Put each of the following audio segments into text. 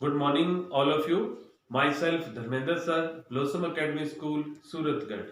Good morning all of you. My self Dharmendra sir, blossom academy school, Suratgarh.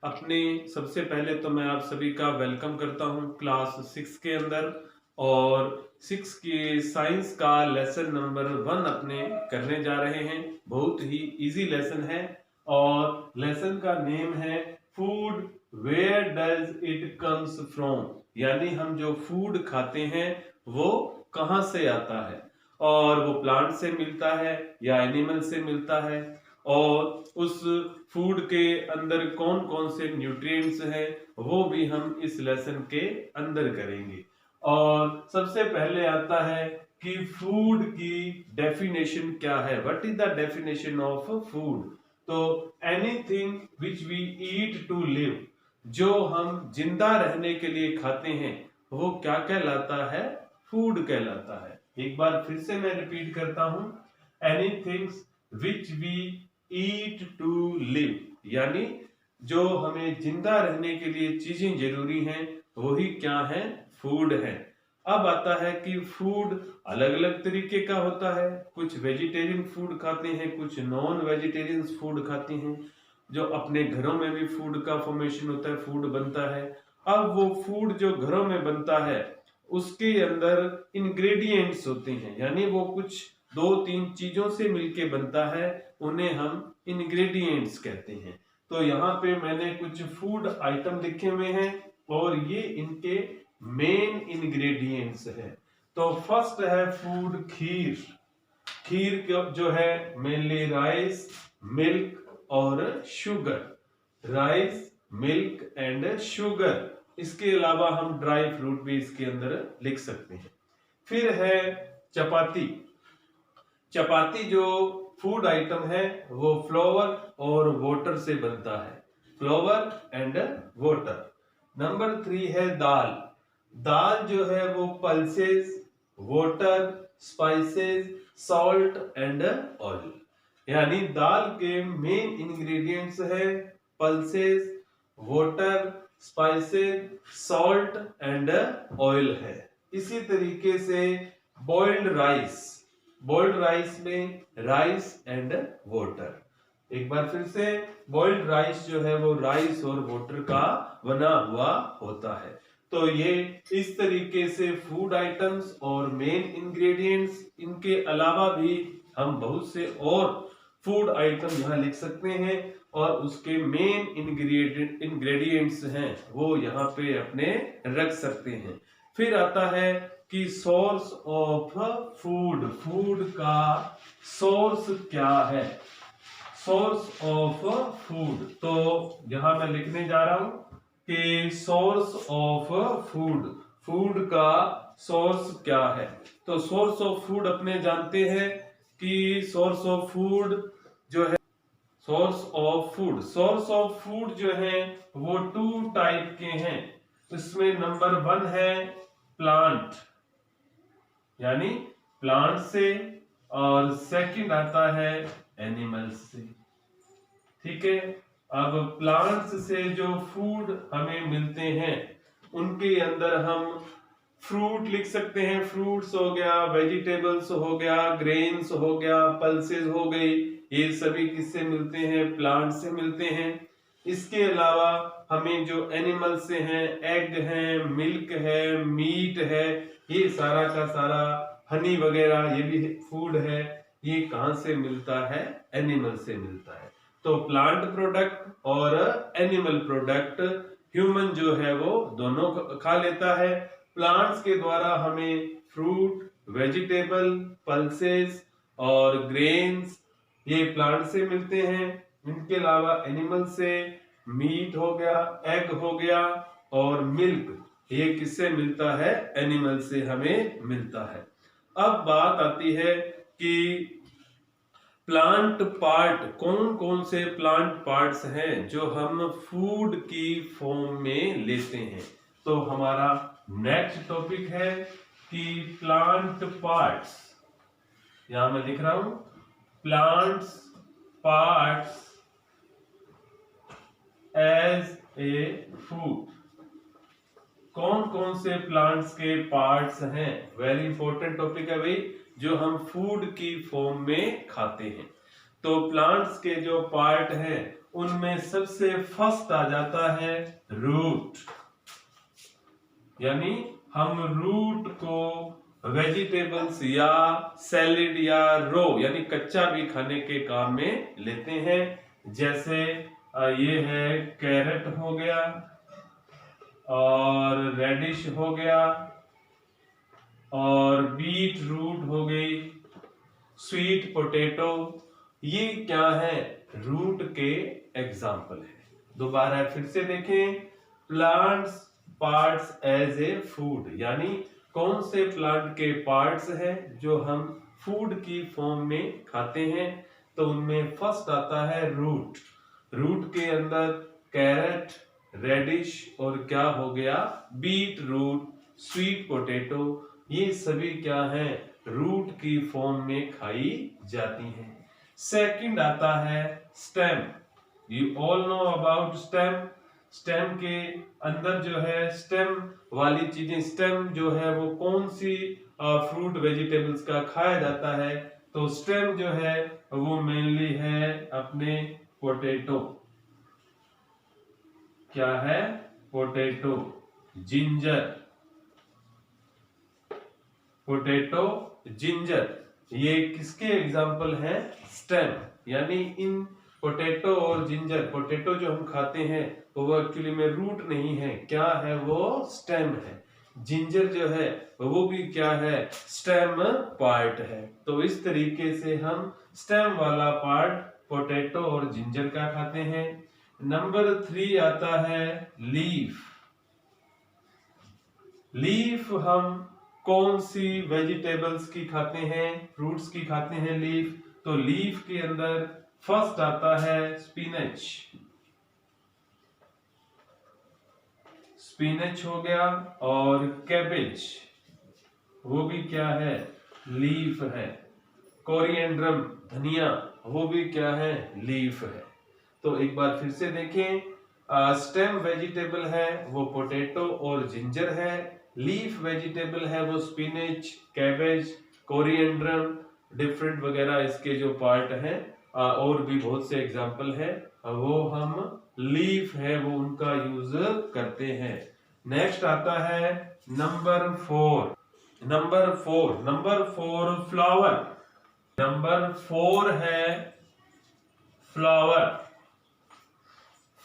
अपने सबसे पहले तो मैं आप सभी का वेलकम करता हूं क्लास 6 के अंदर। और 6 के साइंस का लेसन नंबर 1 अपने करने जा रहे हैं। बहुत ही इजी लेसन है और लेसन का नेम है food where does it comes from. यानी हम जो फूड खाते हैं वो कहाँ से आता है, और वो प्लांट से मिलता है या एनिमल से मिलता है, और उस फूड के अंदर कौन कौन से न्यूट्रिएंट्स हैं वो भी हम इस लेसन के अंदर करेंगे। और सबसे पहले आता है कि फूड की डेफिनेशन क्या है। What is the definition of food? तो anything which we eat to live, जो हम जिंदा रहने के लिए खाते हैं वो क्या कहलाता है? फूड कहलाता है। एक बार फिर से मैं रिपीट करता हूं, anythings which we eat to live, यानी जो हमें जिंदा रहने के लिए चीजें जरूरी हैं वही क्या है? फूड है। अब आता है कि फूड अलग अलग तरीके का होता है। कुछ वेजिटेरियन फूड खाते हैं, कुछ नॉन वेजिटेरियन फूड खाते हैं। जो अपने घरों में भी फूड का फॉर्मेशन होता है, फूड बनता है। अब वो फूड जो घरों में बनता है उसके अंदर इंग्रेडिएंट्स होते हैं, यानी वो कुछ 2-3 चीजों से मिलके बनता है, उन्हें हम इंग्रेडिएंट्स कहते हैं। तो यहाँ पे मैंने कुछ फूड आइटम लिखे हुए हैं और ये इनके मेन इंग्रेडिएंट्स है। तो फर्स्ट है फूड खीर। खीर जो है मेनली राइस, मिल्क और sugar. Rice, milk and sugar. इसके अलावा हम ड्राई फ्रूट भी इसके अंदर लिख सकते हैं। फिर है चपाती। चपाती जो फूड आइटम है वो फ्लोवर और वाटर से बनता है। Flower and water. नंबर 3 है दाल। दाल जो है वो pulses, water, spices, salt and oil. यानी दाल के मेन इंग्रेडिएंट्स है pulses, water, spices, salt and oil है। इसी तरीके से बॉइल्ड राइस। बॉइल्ड राइस में राइस एंड वाटर। एक बार फिर से, बॉइल्ड राइस जो है वो राइस और वाटर का बना हुआ होता है। तो ये इस तरीके से फूड आइटम्स और मेन इंग्रेडिएंट्स, इनके अलावा भी हम बहुत से और फूड आइटम यहाँ लिख सकते हैं और उसके मेन इंग्रेडिएंट्स हैं वो यहाँ पे अपने रख सकते हैं। फिर आता है कि सोर्स ऑफ फूड। फूड का सोर्स क्या है? Source of food. तो यहां मैं लिखने जा रहा हूं कि सोर्स ऑफ फूड, फूड का सोर्स क्या है। तो सोर्स ऑफ फूड अपने जानते हैं कि सोर्स ऑफ फूड जो है, सोर्स ऑफ फूड जो है वो 2 टाइप के हैं। इसमें नंबर 1 है प्लांट, यानी प्लांट से, और सेकंड आता है एनिमल्स से। ठीक है। अब प्लांट्स से जो फूड हमें मिलते हैं उनके अंदर हम फ्रूट लिख सकते हैं। फ्रूट्स हो गया, वेजिटेबल्स हो गया, ग्रेन्स हो गया, पल्सेस हो गई, ये सभी किससे मिलते हैं? प्लांट से मिलते हैं। इसके अलावा हमें जो एनिमल से हैं, एग है, मिल्क है, मीट है, ये सारा का सारा, हनी वगैरह ये भी फूड है, ये कहां से मिलता है? एनिमल से मिलता है। तो प्लांट प्रोडक्ट और एनिमल प्रोडक्ट ह्यूमन जो है वो दोनों खा लेता है। प्लांट्स के द्वारा हमें फ्रूट, वेजिटेबल, पल्सेस और ग्रेन्स ये प्लांट से मिलते हैं। इनके अलावा एनिमल से मीट हो गया, एग हो गया और मिल्क, ये किससे मिलता है? एनिमल से हमें मिलता है। अब बात आती है कि प्लांट पार्ट, कौन कौन से प्लांट पार्ट्स हैं जो हम फूड की फॉर्म में लेते हैं। तो हमारा नेक्स्ट टॉपिक है कि प्लांट पार्ट्स। यहां मैं लिख रहा हूं plants parts as a food. कौन कौन से प्लांट्स के पार्ट्स हैं? वेरी इंपॉर्टेंट टॉपिक है भाई। जो हम फूड की फॉर्म में खाते हैं। तो प्लांट्स के जो पार्ट हैं उनमें सबसे फर्स्ट आ जाता है रूट, यानी हम रूट को वेजिटेबल्स या सैलेड या रो यानी कच्चा भी खाने के काम में लेते हैं। जैसे ये है कैरेट हो गया और रेडिश हो गया और बीट रूट हो गई, स्वीट पोटैटो, ये क्या है? रूट के एग्जाम्पल है। दोबारा फिर से देखें, plants parts as a food, यानी कौन से प्लांट के पार्ट्स हैं जो हम फूड की फॉर्म में खाते हैं? तो उनमें फर्स्ट आता है रूट। रूट के अंदर कैरेट, रेडिश और क्या हो गया? बीट रूट, स्वीट पोटैटो, ये सभी क्या है? रूट की फॉर्म में खाई जाती हैं। सेकंड आता है stem. You all know about stem. Stem के अंदर जो है स्टेम वाली चीजें, स्टेम जो है वो कौन सी फ्रूट वेजिटेबल्स का खाया जाता है? तो स्टेम जो है वो मेनली है अपने पोटैटो। क्या है? पोटैटो, जिंजर, पोटैटो, जिंजर, ये किसके एग्जाम्पल हैं? स्टेम। यानी इन पोटैटो और जिंजर, पोटैटो जो हम खाते हैं तो वो एक्चुअली में रूट नहीं है, क्या है? वो स्टेम है। जिंजर जो है वो भी क्या है? स्टेम पार्ट है। तो इस तरीके से हम स्टेम वाला पार्ट पोटैटो और जिंजर का खाते हैं। नंबर 3 आता है लीफ। लीफ हम कौन सी वेजिटेबल्स की खाते हैं? फ्रूट्स की खाते हैं लीफ। तो लीफ के अंदर फर्स्ट आता है स्पिनच। स्पिनच हो गया और कैबेज, वो भी क्या है? लीफ है। कोरिएंड्रम, धनिया, वो भी क्या है? लीफ है। तो एक बार फिर से देखें, स्टेम वेजिटेबल है वो पोटैटो और जिंजर है। लीफ वेजिटेबल है वो स्पिनच, कैबेज, कोरिएंड्रम, डिफरेंट वगैरह इसके जो पार्ट हैं, और भी बहुत से एग्जाम्पल है, वो हम लीफ है वो उनका यूज करते हैं। नेक्स्ट आता है नंबर 4। Number 4 flower. नंबर 4 है flower.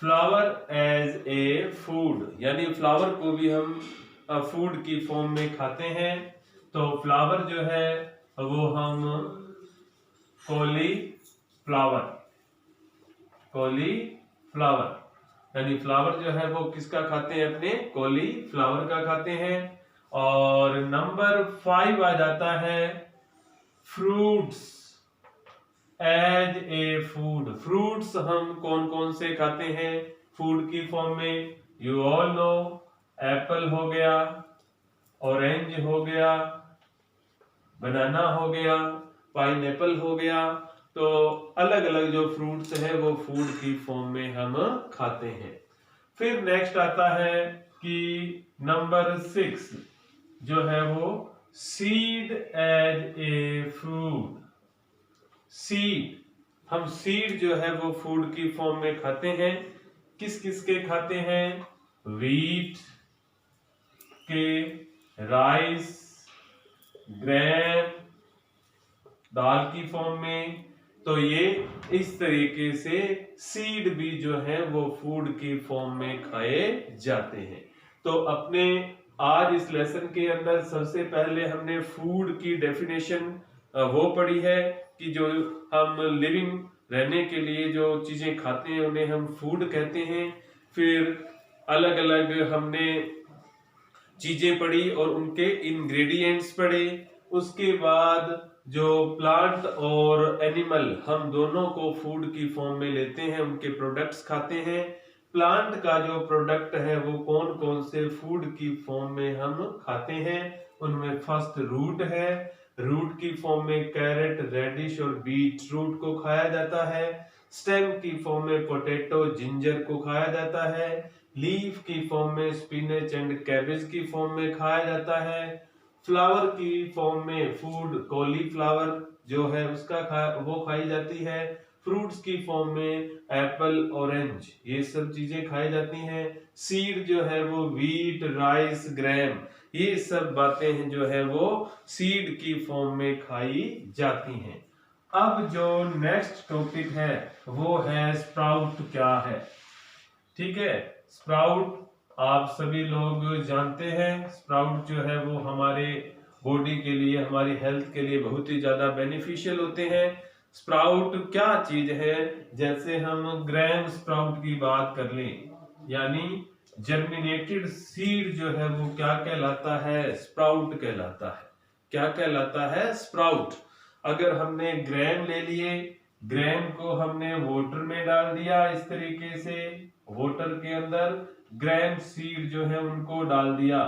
Flower as a food, यानी फ्लावर को भी हम फूड की फॉर्म में खाते हैं। तो फ्लावर जो है वो हम कॉलीफ्लावर, यानी फ्लावर जो है वो किसका खाते हैं? अपने कॉलीफ्लावर का खाते हैं। और नंबर 5 आ जाता है fruits as a food. Fruits हम कौन कौन से खाते हैं फूड की फॉर्म में? यू ऑल नो, एप्पल हो गया, ऑरेंज हो गया, बनाना हो गया, पाइनएप्पल हो गया। तो अलग अलग जो फ्रूट्स है वो फूड की फॉर्म में हम खाते हैं। फिर नेक्स्ट आता है कि नंबर 6 जो है वो seed as a food. Seed, हम सीड जो है वो फूड की फॉर्म में खाते हैं। किस किस के खाते हैं? व्हीट के, राइस, ग्रेन, दाल की फॉर्म में। तो ये इस तरीके से सीड भी जो है वो फूड की फॉर्म में खाए जाते हैं। तो अपने आज इस लेसन के अंदर सबसे पहले हमने फूड की डेफिनेशन वो पढ़ी है कि जो हम लिविंग रहने के लिए जो चीजें खाते हैं उन्हें हम फूड कहते हैं। फिर अलग अलग हमने चीजें पढ़ी और उनके इंग्रेडिएंट्स पढ़े। उसके बाद जो प्लांट और एनिमल हम दोनों को फूड की फॉर्म में लेते हैं, उनके प्रोडक्ट्स खाते हैं। प्लांट का जो प्रोडक्ट है वो कौन कौन से फूड की फॉर्म में हम खाते हैं? उनमें फर्स्ट रूट है। रूट की फॉर्म में कैरेट, रेडिश और बीट रूट को खाया जाता है। स्टेम की फॉर्म में पोटैटो, जिंजर को खाया जाता है। लीफ की फॉर्म में स्पिनच एंड कैबेज की फॉर्म में खाया जाता है। फ्लावर की फॉर्म में फूड कॉलीफ्लावर जो है उसका वो खाई जाती है। फ्रूट्स की फॉर्म में एप्पल, ऑरेंज, ये सब चीजें खाई जाती हैं। सीड जो है वो व्हीट, राइस, ग्राम, ये सब बातें हैं जो है वो सीड की फॉर्म में खाई जाती हैं। अब जो नेक्स्ट टॉपिक है वो है स्प्राउट क्या है। ठीक है, स्प्राउट आप सभी लोग जानते हैं। स्प्राउट जो है वो हमारे बॉडी के लिए, हमारी हेल्थ के लिए बहुत ही ज्यादा बेनिफिशियल होते हैं। स्प्राउट क्या चीज है, जैसे हम ग्राम स्प्राउट की बात कर लें, यानी जर्मिनेटेड सीड जो है वो क्या कहलाता है, स्प्राउट कहलाता है। क्या कहलाता है, स्प्राउट। अगर हमने ग्राम ले लिए, ग्राम को हमने वाटर में डाल दिया, इस तरीके से वाटर के अंदर ग्राम सीड जो है उनको डाल दिया,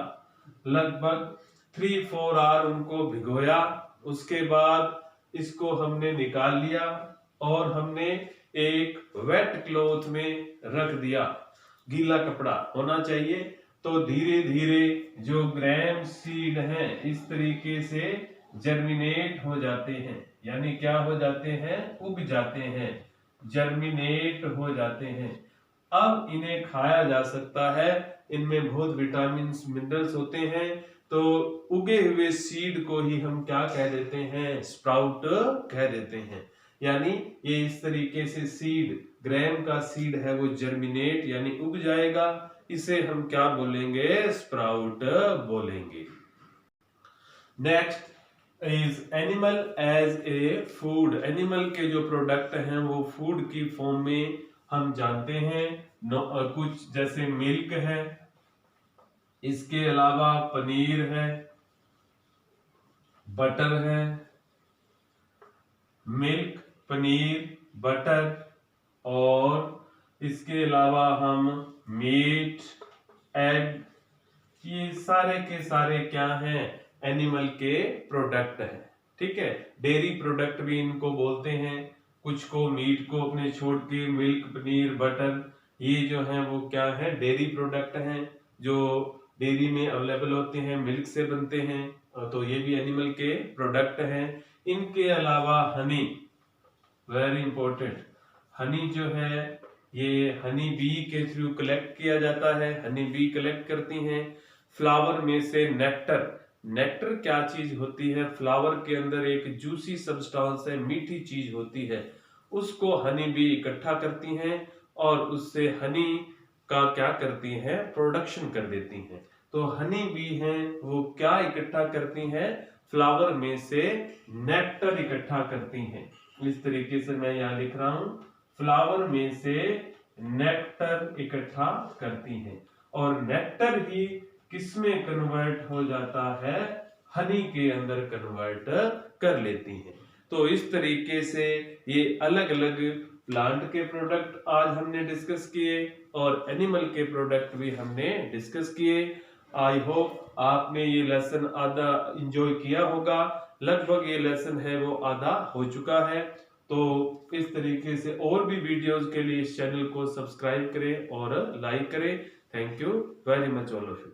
लगभग 3-4 आवर उनको भिगोया, उसके बाद इसको हमने निकाल लिया और हमने एक वेट क्लॉथ में रख दिया, गीला कपड़ा होना चाहिए। तो धीरे धीरे जो ग्राम सीड हैं इस तरीके से जर्मिनेट हो जाते हैं, यानी क्या हो जाते हैं, उग जाते हैं, जर्मिनेट हो जाते हैं। अब इन्हें खाया जा सकता है, इनमें बहुत विटामिन मिनरल्स होते हैं। तो उगे हुए सीड को ही हम क्या कह देते हैं, स्प्राउट कह देते हैं। यानी ये इस तरीके से सीड, ग्राम का सीड है वो जर्मिनेट यानी उग जाएगा, इसे हम क्या बोलेंगे, स्प्राउट बोलेंगे। Next is animal as a food. Animal के जो प्रोडक्ट हैं वो फूड की फॉर्म में हम जानते हैं। कुछ जैसे मिल्क है, इसके अलावा पनीर है, बटर है, मिल्क, पनीर, बटर, और इसके अलावा हम मीट, एग, ये सारे के सारे क्या हैं, एनिमल के प्रोडक्ट हैं। ठीक है, डेयरी प्रोडक्ट भी इनको बोलते हैं। कुछ को, मीट को अपने छोड़ के मिल्क, पनीर, बटर, ये जो है वो क्या है, डेयरी प्रोडक्ट हैं जो डेयरी में अवेलेबल होते हैं, मिल्क से बनते हैं, तो ये भी एनिमल के प्रोडक्ट हैं। इनके अलावा हनी, वेरी इंपॉर्टेंट, हनी जो है ये हनी बी के थ्रू कलेक्ट किया जाता है, हनी बी कलेक्ट करती हैं। फ्लावर में से नेक्टर, नेक्टर क्या चीज होती है, फ्लावर के अंदर एक जूसी सब्सटेंस है, मीठी चीज होती है, उसको हनी बी इकट्ठा करती हैं और उससे हनी का क्या करती हैं, प्रोडक्शन कर देती हैं। तो हनी बी हैं वो क्या इकट्ठा करती हैं, फ्लावर में से नेक्टर इकट्ठा करती हैं। इस तरीके से मैं यहाँ लिख रहा हूं, फ्लावर में से नेक्टर इकट्ठा करती हैं और नेक्टर ही किसमें कन्वर्ट हो जाता है, हनी के अंदर कन्वर्ट कर लेती हैं। तो इस तरीके से ये अलग अलग प्लांट के प्रोडक्ट आज हमने डिस्कस किए और एनिमल के प्रोडक्ट भी हमने डिस्कस किए। आई होप आपने ये लेसन आधा एंजॉय किया होगा, लगभग ये लेसन है वो आधा हो चुका है। तो इस तरीके से और भी वीडियोस के लिए इस चैनल को सब्सक्राइब करें और लाइक करें। Thank you very much all of you.